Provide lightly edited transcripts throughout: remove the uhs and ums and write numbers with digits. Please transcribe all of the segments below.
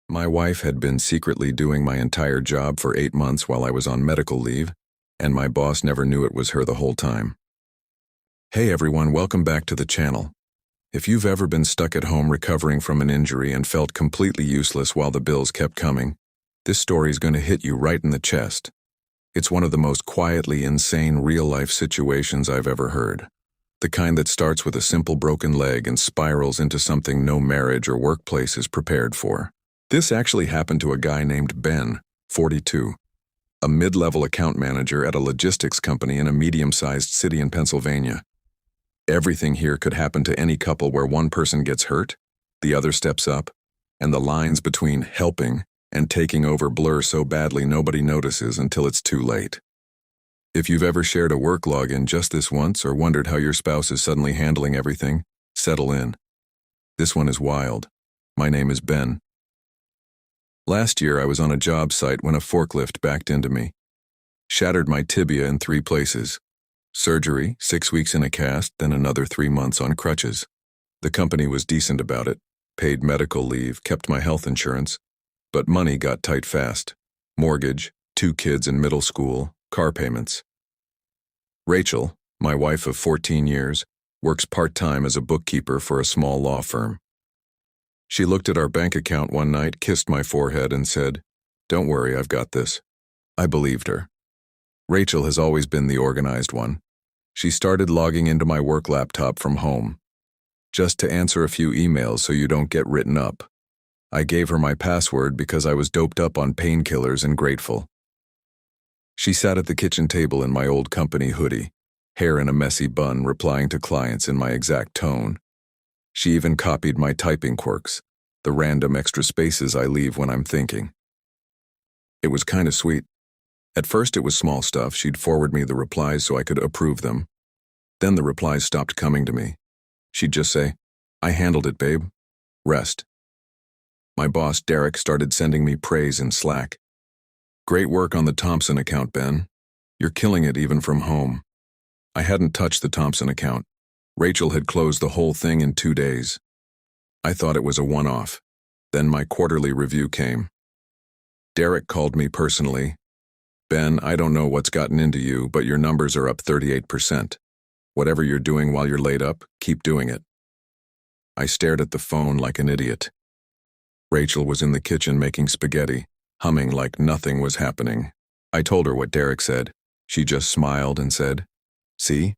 My wife had been secretly doing my entire job for 8 months while I was on medical leave, and my boss never knew it was her the whole time. Hey everyone, welcome back to the channel. If you've ever been stuck at home recovering from an injury and felt completely useless while the bills kept coming, this story's going to hit you right in the chest. It's one of the most quietly insane real-life situations I've ever heard. The kind that starts with a simple broken leg and spirals into something no marriage or workplace is prepared for. This actually happened to a guy named Ben, 42, a mid-level account manager at a logistics company in a medium-sized city in Pennsylvania. Everything here could happen to any couple where one person gets hurt, the other steps up, and the lines between helping and taking over blur so badly nobody notices until it's too late. If you've ever shared a work login just this once or wondered how your spouse is suddenly handling everything, settle in. This one is wild. My name is Ben. Last year I was on a job site when a forklift backed into me. Shattered my tibia in 3 places. Surgery, 6 weeks in a cast, then another 3 months on crutches. The company was decent about it, paid medical leave, kept my health insurance, but money got tight fast. Mortgage, 2 kids in middle school, car payments. Rachel, my wife of 14 years, works part-time as a bookkeeper for a small law firm. She looked at our bank account one night, kissed my forehead, and said, "Don't worry, I've got this." I believed her. Rachel has always been the organized one. She started logging into my work laptop from home, just to answer a few emails so you don't get written up. I gave her my password because I was doped up on painkillers and grateful. She sat at the kitchen table in my old company hoodie, hair in a messy bun, replying to clients in my exact tone. She even copied my typing quirks, the random extra spaces I leave when I'm thinking. It was kind of sweet. At first it was small stuff. She'd forward me the replies so I could approve them. Then the replies stopped coming to me. She'd just say, "I handled it, babe. Rest." My boss, Derek, started sending me praise in Slack. "Great work on the Thompson account, Ben. You're killing it even from home." I hadn't touched the Thompson account. Rachel had closed the whole thing in 2 days. I thought it was a one-off. Then my quarterly review came. Derek called me personally. "Ben, I don't know what's gotten into you, but your numbers are up 38%. Whatever you're doing while you're laid up, keep doing it." I stared at the phone like an idiot. Rachel was in the kitchen making spaghetti, humming like nothing was happening. I told her what Derek said. She just smiled and said, "See?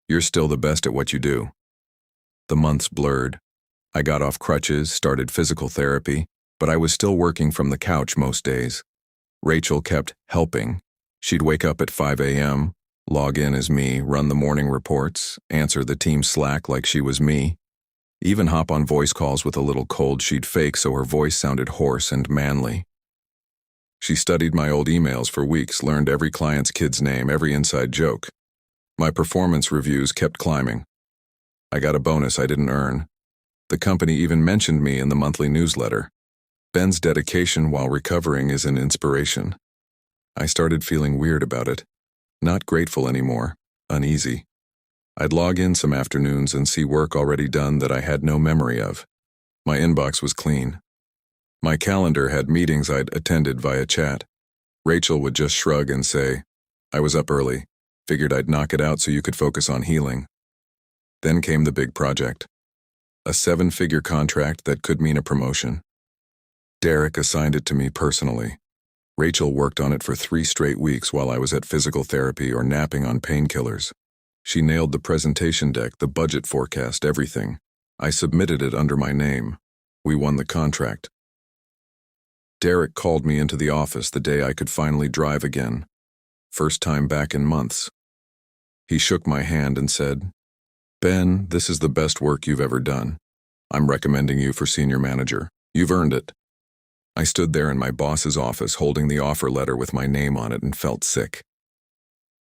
You're still the best at what you do." The months blurred. I got off crutches, started physical therapy, but I was still working from the couch most days. Rachel kept helping. She'd wake up at 5 a.m., log in as me, run the morning reports, answer the team Slack like she was me, even hop on voice calls with a little cold she'd fake so her voice sounded hoarse and manly. She studied my old emails for weeks, learned every client's kid's name, every inside joke. My performance reviews kept climbing. I got a bonus I didn't earn. The company even mentioned me in the monthly newsletter. Ben's dedication while recovering is an inspiration. I started feeling weird about it. Not grateful anymore, uneasy. I'd log in some afternoons and see work already done that I had no memory of. My inbox was clean. My calendar had meetings I'd attended via chat. Rachel would just shrug and say, "I was up early. Figured I'd knock it out so you could focus on healing." Then came the big project. A 7-figure contract that could mean a promotion. Derek assigned it to me personally. Rachel worked on it for 3 straight weeks while I was at physical therapy or napping on painkillers. She nailed the presentation deck, the budget forecast, everything. I submitted it under my name. We won the contract. Derek called me into the office the day I could finally drive again. First time back in months. He shook my hand and said, "Ben, this is the best work you've ever done. I'm recommending you for senior manager. You've earned it." I stood there in my boss's office holding the offer letter with my name on it and felt sick.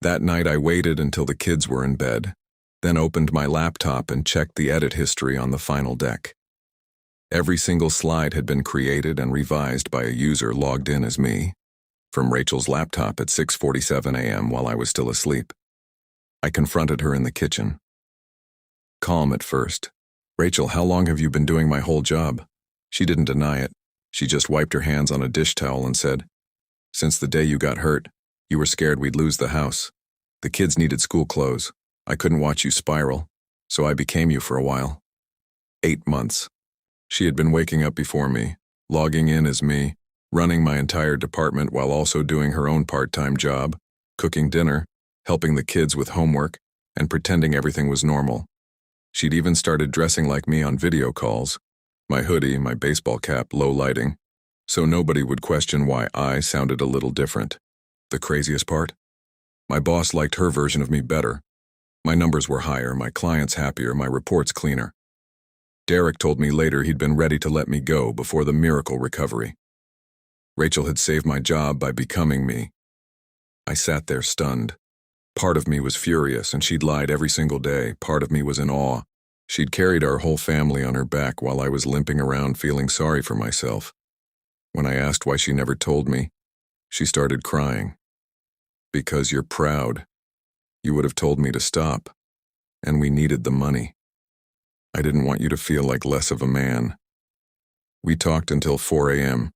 That night I waited until the kids were in bed, then opened my laptop and checked the edit history on the final deck. Every single slide had been created and revised by a user logged in as me, from Rachel's laptop at 6:47 a.m. while I was still asleep. I confronted her in the kitchen. Calm at first. "Rachel, how long have you been doing my whole job?" She didn't deny it. She just wiped her hands on a dish towel and said, "Since the day you got hurt, you were scared we'd lose the house. The kids needed school clothes. I couldn't watch you spiral, so I became you for a while." 8 months. She had been waking up before me, logging in as me, running my entire department while also doing her own part-time job, cooking dinner, helping the kids with homework, and pretending everything was normal. She'd even started dressing like me on video calls, my hoodie, my baseball cap, low lighting, so nobody would question why I sounded a little different. The craziest part? My boss liked her version of me better. My numbers were higher, my clients happier, my reports cleaner. Derek told me later he'd been ready to let me go before the miracle recovery. Rachel had saved my job by becoming me. I sat there stunned. Part of me was furious, and she'd lied every single day. Part of me was in awe. She'd carried our whole family on her back while I was limping around feeling sorry for myself. When I asked why she never told me, she started crying. "Because you're proud. You would have told me to stop. And we needed the money. I didn't want you to feel like less of a man." We talked until 4 a.m.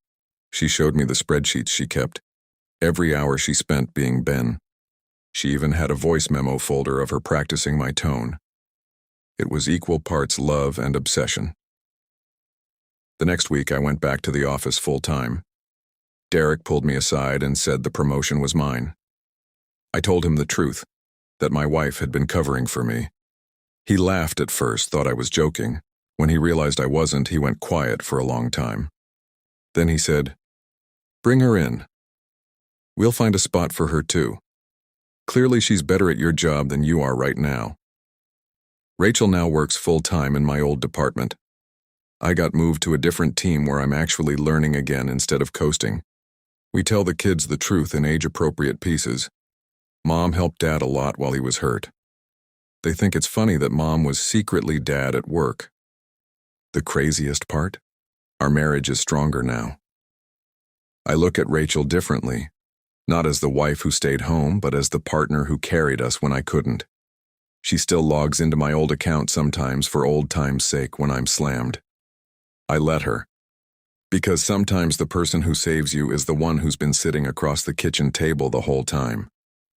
She showed me the spreadsheets she kept, every hour she spent being Ben. She even had a voice memo folder of her practicing my tone. It was equal parts love and obsession. The next week I went back to the office full-time. Derek pulled me aside and said the promotion was mine. I told him the truth, that my wife had been covering for me. He laughed at first, thought I was joking. When he realized I wasn't, he went quiet for a long time. Then he said, "Bring her in. We'll find a spot for her too. Clearly she's better at your job than you are right now." Rachel now works full-time in my old department. I got moved to a different team where I'm actually learning again instead of coasting. We tell the kids the truth in age-appropriate pieces. Mom helped Dad a lot while he was hurt. They think it's funny that Mom was secretly Dad at work. The craziest part? Our marriage is stronger now. I look at Rachel differently, not as the wife who stayed home, but as the partner who carried us when I couldn't. She still logs into my old account sometimes for old time's sake when I'm slammed. I let her. Because sometimes the person who saves you is the one who's been sitting across the kitchen table the whole time.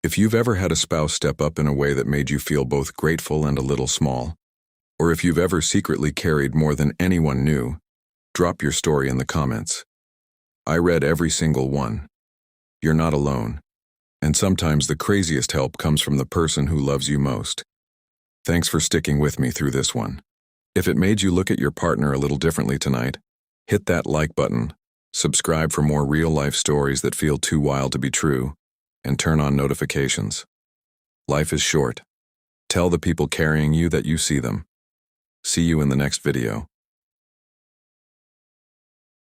If you've ever had a spouse step up in a way that made you feel both grateful and a little small, or if you've ever secretly carried more than anyone knew, drop your story in the comments. I read every single one. You're not alone. And sometimes the craziest help comes from the person who loves you most. Thanks for sticking with me through this one. If it made you look at your partner a little differently tonight, hit that like button, subscribe for more real-life stories that feel too wild to be true, and turn on notifications. Life is short. Tell the people carrying you that you see them. See you in the next video.